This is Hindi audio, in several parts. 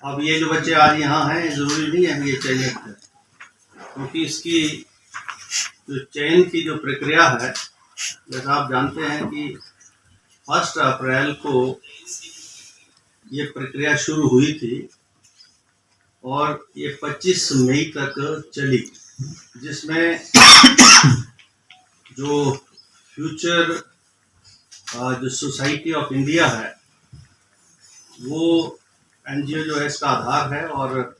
अब ये जो बच्चे आज यहाँ हैं ज़रूरी नहीं है ये चयनित है, क्योंकि इसकी जो चयन की जो प्रक्रिया है, जैसा आप जानते हैं कि 1 अप्रैल को ये प्रक्रिया शुरू हुई थी और ये 25 मई तक चली, जिसमें जो फ्यूचर जो सोसाइटी ऑफ इंडिया है वो एनजीओ जो है इसका आधार है, और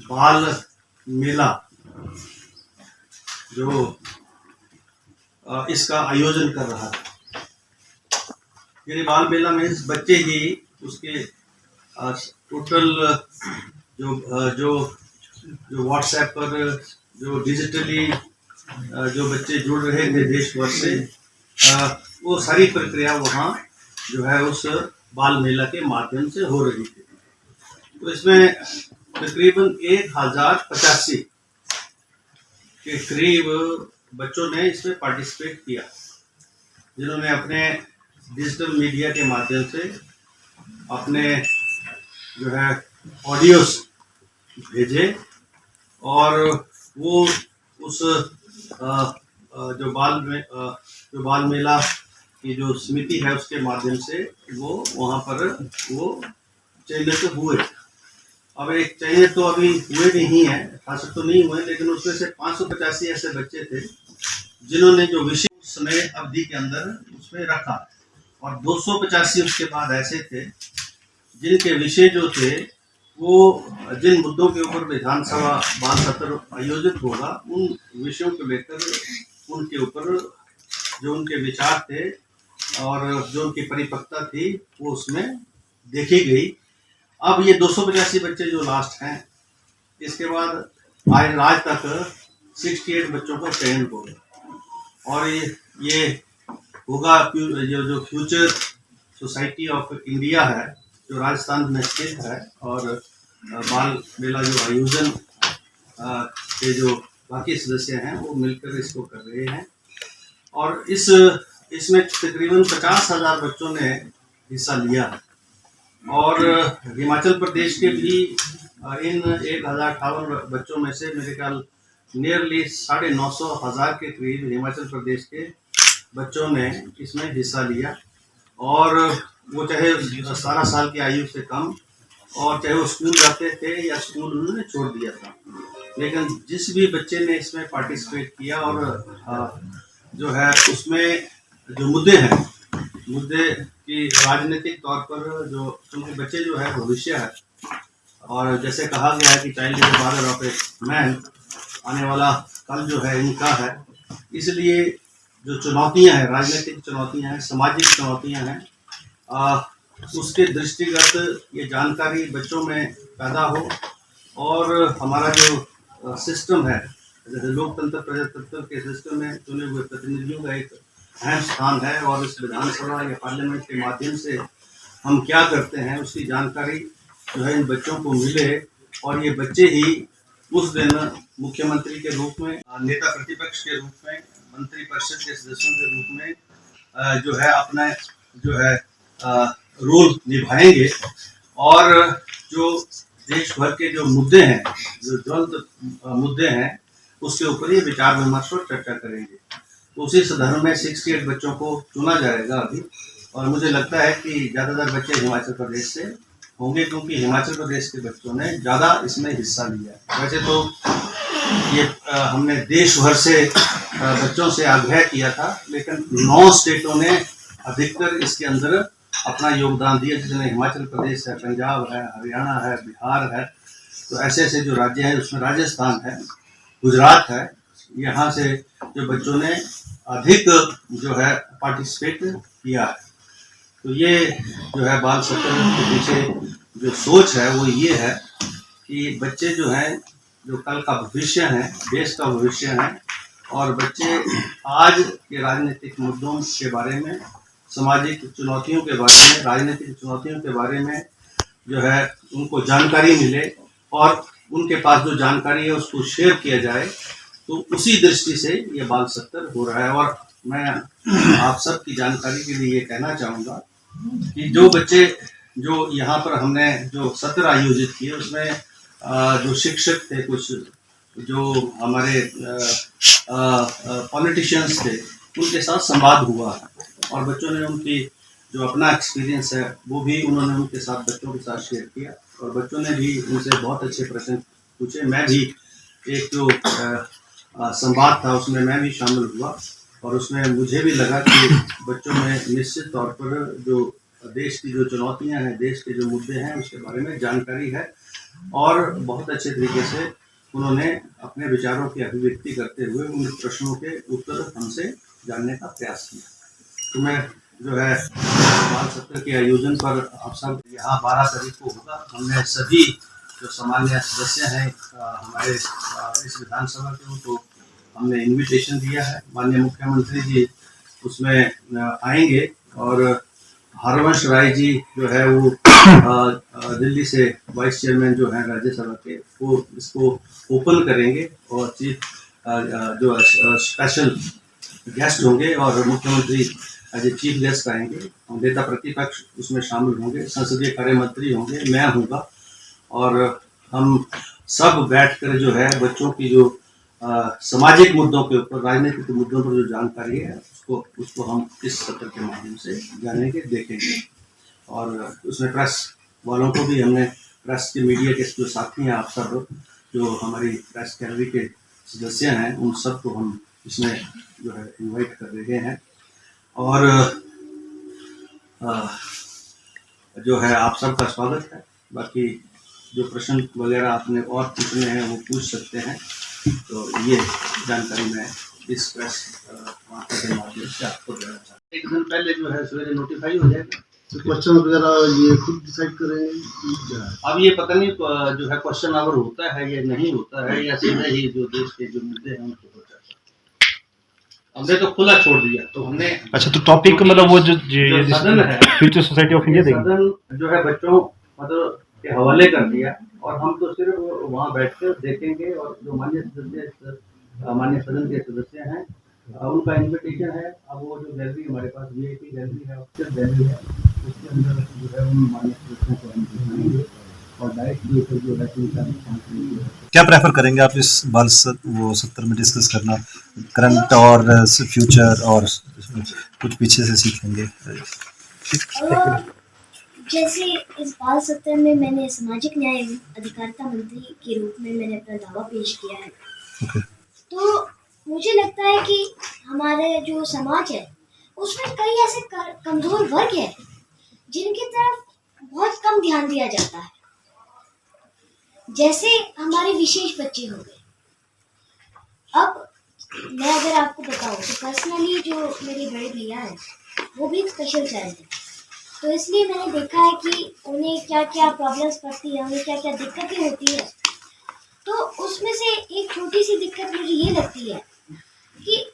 बाल मेला जो इसका आयोजन कर रहा है। ये बाल मेला में इस बच्चे ही उसके टोटल जो व्हाट्सएप पर जो डिजिटली जो बच्चे जुड़ रहे थे देश भर से, वो सारी प्रक्रिया वहाँ जो है उस बाल मेला के माध्यम से हो रही थी। तो इसमें तकरीबन 1085 के करीब बच्चों ने इसमें पार्टिसिपेट किया, जिन्होंने अपने डिजिटल मीडिया के माध्यम से अपने जो है ऑडियोस भेजे, और वो उस जो बाल मेला की जो समिति है उसके माध्यम से वो वहाँ पर वो चयनित हुए। अब एक चयनित तो अभी हुए नहीं है, 68 तो नहीं हुए, लेकिन उसमें से 585 ऐसे बच्चे थे जिन्होंने जो विषय समय अवधि के अंदर उसमें रखा, और 285 उसके बाद ऐसे थे जिनके विषय जो थे वो जिन मुद्दों के ऊपर विधानसभा बाल सत्र आयोजित होगा उन विषयों को लेकर उनके ऊपर जो उनके विचार थे और जो उनकी परिपक्वता थी वो उसमें देखी गई। अब ये 285 बच्चे जो लास्ट हैं, इसके बाद आज तक 68 बच्चों का चयन होगा, और ये होगा जो फ्यूचर सोसाइटी ऑफ इंडिया है जो राजस्थान में स्थित है, और बाल मेला जो आयोजन के जो बाकी सदस्य हैं वो मिलकर इसको कर रहे हैं। और इसमें तकरीबन 50,000 बच्चों ने हिस्सा लिया, और हिमाचल प्रदेश के भी इन 1058 बच्चों में से मेरे ख्याल नियरली 950,000 के करीब हिमाचल प्रदेश के बच्चों ने इसमें हिस्सा लिया, और वो चाहे 17 साल की आयु से कम, और चाहे वो स्कूल जाते थे या स्कूल उन्होंने छोड़ दिया था, लेकिन जिस भी बच्चे ने इसमें पार्टिसिपेट किया और जो है उसमें जो मुद्दे की राजनीतिक तौर पर जो क्योंकि बच्चे जो है भविष्य है, और जैसे कहा गया है कि child is the father of a man, आने वाला कल जो है इनका है, इसलिए जो चुनौतियां हैं, राजनीतिक चुनौतियां हैं, सामाजिक चुनौतियां हैं, उसके दृष्टिगत ये जानकारी बच्चों में पैदा हो, और हमारा जो सिस्टम है जैसे लोकतंत्र प्रजातंत्र के सिस्टम में चुने हुए प्रतिनिधियों का एक अहम स्थान है, और इस विधानसभा या पार्लियामेंट के माध्यम से हम क्या करते हैं उसकी जानकारी जो है इन बच्चों को मिले, और ये बच्चे ही उस दिन मुख्यमंत्री के रूप में, नेता प्रतिपक्ष के रूप में, मंत्री परिषद के सदस्यों के रूप में जो है अपना जो है रोल निभाएंगे, और जो देश भर के जो मुद्दे हैं, जो ज्वलंत मुद्दे हैं, उसके ऊपर ये विचार विमर्श और चर्चा करेंगे। तो उसी संदर्भ में 68 बच्चों को चुना जाएगा अभी, और मुझे लगता है कि ज़्यादातर बच्चे हिमाचल प्रदेश से होंगे, क्योंकि हिमाचल प्रदेश के बच्चों ने ज़्यादा इसमें हिस्सा लिया है। वैसे तो ये हमने देश भर से बच्चों से आग्रह किया था, लेकिन 9 स्टेटों ने अधिकतर इसके अंदर अपना योगदान दिया, जिसमें हिमाचल प्रदेश है, पंजाब है, हरियाणा है, बिहार है, तो ऐसे ऐसे जो राज्य हैं उसमें राजस्थान है, गुजरात है, यहाँ से जो बच्चों ने अधिक जो है पार्टिसिपेट किया है। तो ये जो है बाल सत्र के पीछे जो सोच है वो ये है कि बच्चे जो हैं जो कल का भविष्य है, देश का भविष्य है, और बच्चे आज के राजनीतिक मुद्दों के बारे में, सामाजिक चुनौतियों के बारे में, राजनीतिक चुनौतियों के बारे में जो है उनको जानकारी मिले, और उनके पास जो जानकारी है उसको शेयर किया जाए। तो उसी दृष्टि से ये बाल सत्र हो रहा है। और मैं आप सब की जानकारी के लिए ये कहना चाहूँगा कि जो बच्चे जो यहाँ पर हमने जो सत्र आयोजित किए उसमें जो शिक्षक थे, कुछ जो हमारे पॉलिटिशियंस थे, उनके साथ संवाद हुआ और बच्चों ने उनकी जो अपना एक्सपीरियंस है वो भी उन्होंने उनके साथ बच्चों के साथ शेयर किया और बच्चों ने भी उनसे बहुत अच्छे प्रश्न पूछे। मैं भी एक जो संवाद था उसमें मैं भी शामिल हुआ और उसमें मुझे भी लगा कि बच्चों में निश्चित तौर पर जो देश की जो चुनौतियां हैं, देश के जो मुद्दे हैं उसके बारे में जानकारी है और बहुत अच्छे तरीके से उन्होंने अपने विचारों की अभिव्यक्ति करते हुए उन प्रश्नों के उत्तर हमसे जानने का प्रयास किया। तो मैं जो है बाल सत्र के आयोजन पर आप सब यहाँ 12 तारीख को होगा। हमने सभी जो सामान्य सदस्य हैं हमारे इस विधानसभा के, उनको हमने इनविटेशन दिया है। माननीय मुख्यमंत्री जी उसमें आएंगे और हरवंश राय जी जो है वो दिल्ली से वाइस चेयरमैन जो है राज्यसभा के, वो इसको ओपन करेंगे और चीफ जो स्पेशल गेस्ट होंगे और मुख्यमंत्री एज ए चीफ गेस्ट आएंगे। नेता प्रतिपक्ष उसमें शामिल होंगे, संसदीय कार्य मंत्री होंगे, मैं हूँगा और हम सब बैठकर जो है बच्चों की जो सामाजिक मुद्दों के ऊपर, राजनीतिक मुद्दों पर जो जानकारी है उसको हम इस सत्र के माध्यम से जानेंगे, देखेंगे। और उसमें प्रेस वालों को भी हमने, प्रेस के मीडिया के जो साथी हैं, आप सब जो हमारी प्रेस गैलरी के सदस्य हैं, उन सबको हम इसमें जो है इनवाइट कर रहे हैं। और जो है आप सबका स्वागत है। बाकी जो प्रश्न वगैरह आपने और पूछने हैं वो पूछ सकते हैं। तो ये जानकारी मैं इस प्रेस वार्ता के माध्यम से आपको देना चाहता हूँ। एक दिन पहले जो है सवेरे नोटिफाई हो जाएगा। तो क्वेश्चन वगैरह ये खुद डिसाइड करेंगे। अब ये पता नहीं जो है क्वेश्चन आवर होता है या नहीं होता है या सीधे ही जो देश के जो मुद्दे हैं उनको हो जाता है। हमने तो खुला छोड़ दिया। तो हमने अच्छा, तो टॉपिक मतलब वो जो सदन है, फ्यूचर सोसाइटी ऑफ इंडिया देगी, सदन जो है बच्चों मतलब के हवाले कर दिया और हम तो सिर्फ वहाँ बैठकर देखेंगे। और जो माननीय सदन के सदस्य हैं उनका इन्विटेशन है। अब वो जो गैलरी हमारे पास वीआईपी गैलरी है, ऑफिशियल गैलरी है, उसके अंदर जो है उन माननीय सदस्यों को हम दिखाएंगे और डायरेक्ट जो है क्या प्रेफर करेंगे आप इस बाल सत्र में डिस्कस करना? करंट और फ्यूचर और कुछ पीछे से सीखेंगे? जैसे इस बाल सत्र में मैंने सामाजिक न्याय एवं अधिकारिता मंत्री के रूप में मैंने अपना दावा पेश किया है। Okay. तो मुझे लगता है कि हमारे जो समाज है उसमें कई ऐसे कमजोर वर्ग है जिनकी तरफ बहुत कम ध्यान दिया जाता है। जैसे हमारे विशेष बच्चे हो गए। अब मैं अगर आपको बताऊं तो पर्सनली जो मेरे बड़े भैया हैं वो भी स्पेशल चाइल्ड है, तो इसलिए मैंने देखा है कि उन्हें क्या क्या प्रॉब्लम्स पड़ती है, उन्हें क्या क्या दिक्कतें होती है। तो उसमें से एक छोटी सी दिक्कत मुझे ये लगती है कि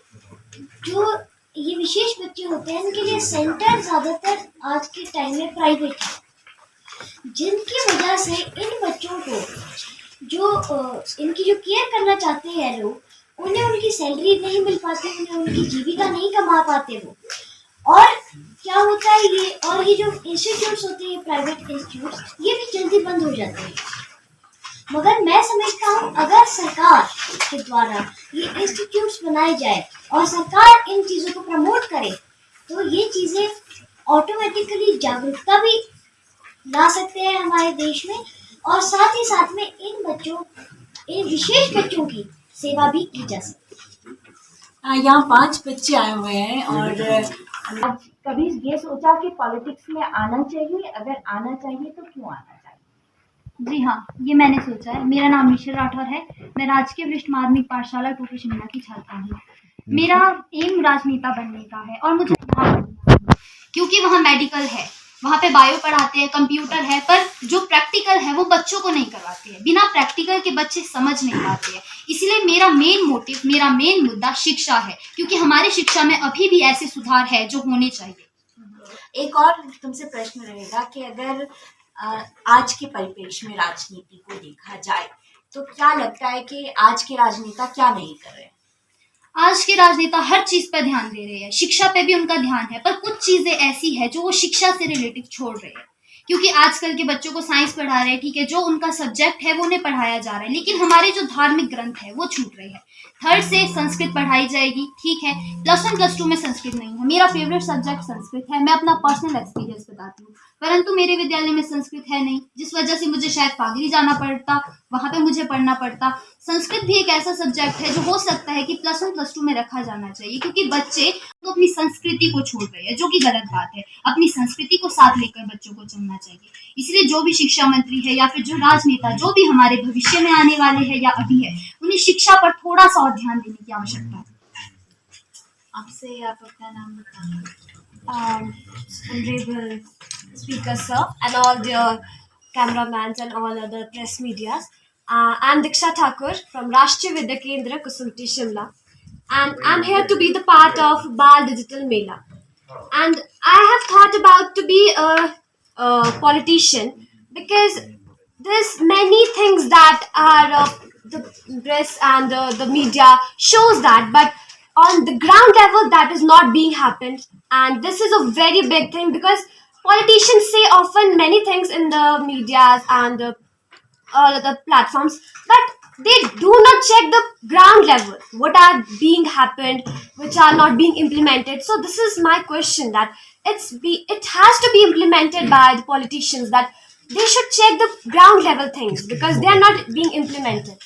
जो ये विशेष बच्चे होते हैं इनके लिए सेंटर ज़्यादातर आज के टाइम में प्राइवेट है, जिनकी वजह से इन बच्चों को जो इनकी जो केयर करना चाहते हैं लोग, उन्हें उनकी सैलरी नहीं मिल पाती, उन्हें उनकी जीविका नहीं कमा पाते वो। और क्या होता है ये जो इंस्टीट्यूट्स होते हैं प्राइवेट इंस्टीट्यूट्स, ये भी जल्दी बंद हो जाते हैं। मगर मैं समझता हूँ अगर सरकार के द्वारा ये इंस्टीट्यूट्स बनाए जाए और सरकार इन चीज़ों को प्रमोट करे तो ये चीज़ें ऑटोमेटिकली जागरूकता भी ला सकते हैं हमारे देश में और साथ ही साथ में इन विशेष बच्चों की सेवा भी की जा सकती है। यहाँ 5 बच्चे आए हुए हैं और आज कभी ये सोचा कि पॉलिटिक्स में आना चाहिए? अगर आना चाहिए तो क्यों आना चाहिए? जी हाँ, ये मैंने सोचा है। मेरा नाम मिशेल राठौर है। मैं राजकीय वरिष्ठ माध्यमिक पाठशाला टोटो शिमला की छात्रा हूँ। मेरा एम राजनेता बनने का है और मुझे क्योंकि वहाँ मेडिकल है, वहाँ पे बायो पढ़ाते हैं, कंप्यूटर है, पर जो प्रैक्टिकल है वो बच्चों को नहीं करवाते हैं। बिना प्रैक्टिकल के बच्चे समझ नहीं पाते हैं। इसलिए मेरा मेन मुद्दा शिक्षा है, क्योंकि हमारी शिक्षा में अभी भी ऐसे सुधार है जो होने चाहिए। एक और तुमसे प्रश्न रहेगा कि अगर आज के परिप्रेक्ष्य में राजनीति को देखा जाए तो क्या लगता है कि आज के राजनेता क्या नहीं कर रहे? आज के राजनेता हर चीज पर ध्यान दे रहे हैं, शिक्षा पे भी उनका ध्यान है, पर कुछ चीजें ऐसी है जो वो शिक्षा से रिलेटिव छोड़ रहे हैं। क्योंकि आजकल के बच्चों को साइंस पढ़ा रहे हैं, ठीक है, जो उनका सब्जेक्ट है वो उन्हें पढ़ाया जा रहा है, लेकिन हमारे जो धार्मिक ग्रंथ है वो छूट रहे हैं। थर्ड से संस्कृत पढ़ाई जाएगी, ठीक है, +1 +2 में संस्कृत नहीं है। मेरा फेवरेट सब्जेक्ट संस्कृत है, मैं अपना पर्सनल एक्सपीरियंस बताती हूँ, परंतु मेरे विद्यालय में संस्कृत है नहीं, जिस वजह से मुझे शायद फागरी जाना पड़ता, वहाँ पे मुझे पढ़ना पड़ता। संस्कृत भी एक ऐसा सब्जेक्ट है जो हो सकता है कि +1 +2 में रखा जाना चाहिए, क्योंकि बच्चे तो अपनी संस्कृति को छोड़ रहे हैं, जो कि गलत बात है। अपनी संस्कृति को साथ लेकर बच्चों को चलना चाहिए। इसलिए जो भी शिक्षा मंत्री है या फिर जो राजनेता जो भी हमारे भविष्य में आने वाले हैं या अभी है, उन्हें शिक्षा पर थोड़ा सा और ध्यान देने की आवश्यकता है। आपसे आप अपना नाम बताएं। Honorable Speaker Sir and all the cameramans and all other press medias. I'm Diksha Thakur from Rashtriya Vidya Kendra, Kusumti, Shimla, and I'm here to be the part of Bal Digital Mela. And I have thought about to be a politician because there's many things that are the press and the media shows that, but on the ground level that is not being happened, and this is a very big thing because politicians say often many things in the medias and all other platforms, but they do not check the ground level what are being happened, which are not being implemented. So this is my question, that it has to be implemented by the politicians, that they should check the ground level things because they are not being implemented.